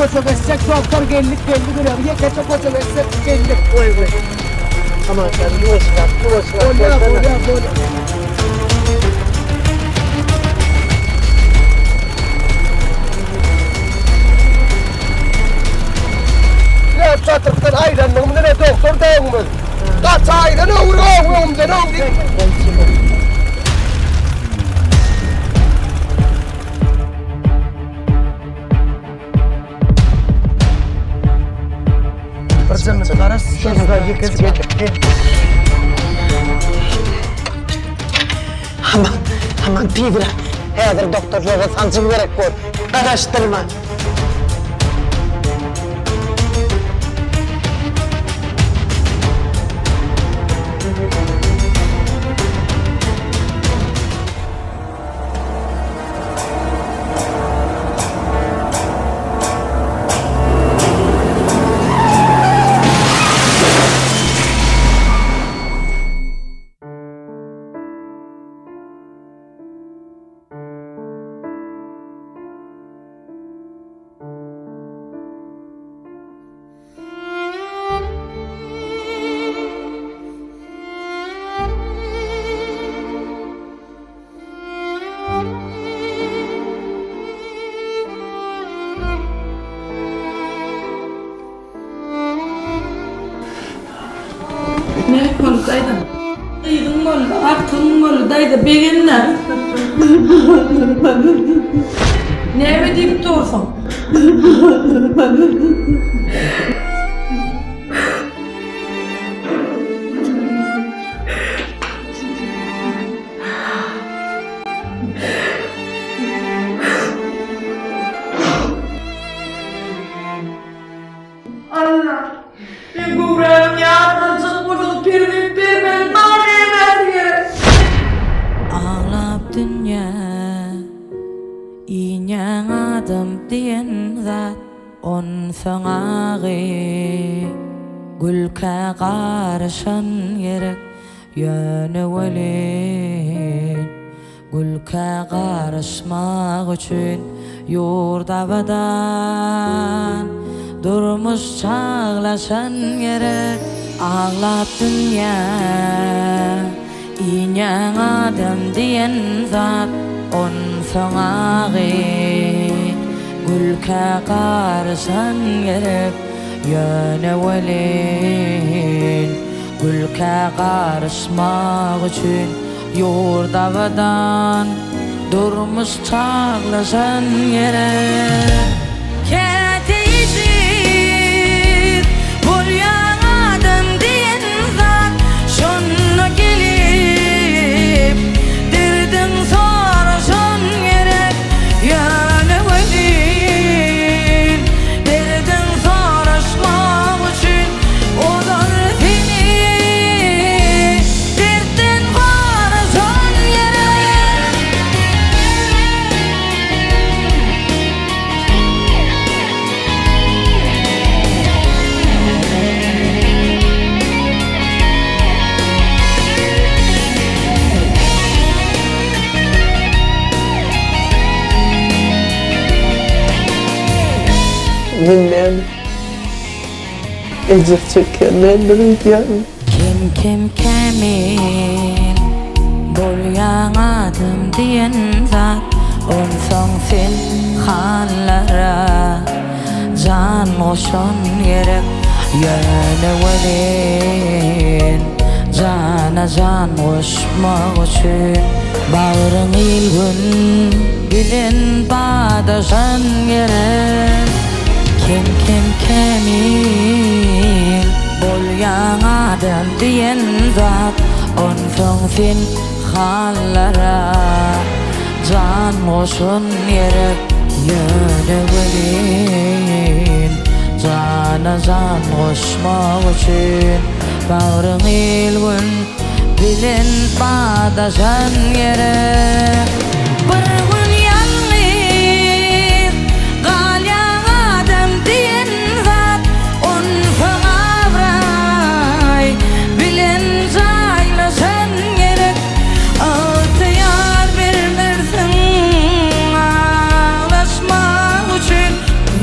koca geçecek doktor geldik duruyor. Ye keçe koca geçecek geldik. Oy. Aman sen boş ver. Olya. Ne çatırtın ayranın ne doktor dağılmaz. Kaç ayranı uğruğum canım. Percuma sekarang lagi kerja. Aman pidra. Eğer doktorlara sancı gerek koy. Araştırma. Dayda beginler. Ne deyip dursun? Allah, ben buram yardım bulup bir dünya inyang adam diyen zat on sanagi gülka qarşan gerek yönewelin gülka qarşmak üçün yurdavadan durmuş çağlaşan gerek ağlap dünya inyang adam diyen zat on sanagi gülka qarşan gerek yönewelin gülka qarşmak üçün yurdavadan durmuş çağlaşan gerek ketecik bolyan adam diyen zat şonno gelip dirden soruşan gerek yönewelin dirden soruşmak üçün olar seni dirden soruşan gerek Bilmem. Ezip çekenlerden Kim kemin bolyan adam diyen zat on son sen hallara can moşon gerek yönewelin cana can hoşmak üçün bağrın ilgün bilen badaşan gerek kim kemin bolyan adam diyen zat on son sen hallara can moşon gerek yönewelin cana can hoşmak üçün bağrın ilgün bilen badaşan gerek bir gün yalnız galyan adam diyen zat on sana bray bilen zaylaşan gerek altı yar vermersin ağlaşmak üçün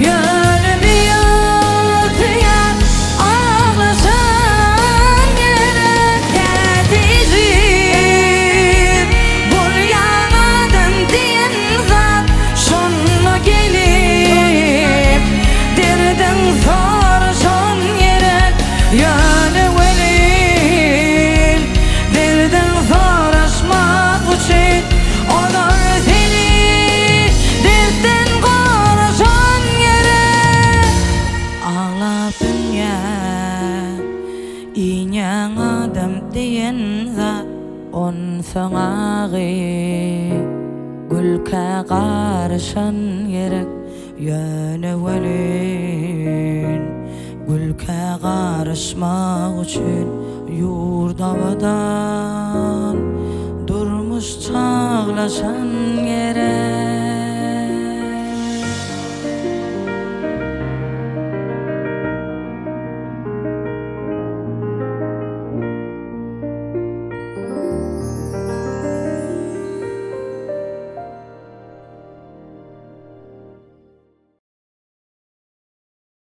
yönüm dünya İnyan adam diyen zat on sanağı Gülke karışan gerek yöne velin Gülke karışmak için yurdavadan Durmuş çağlaşan gerek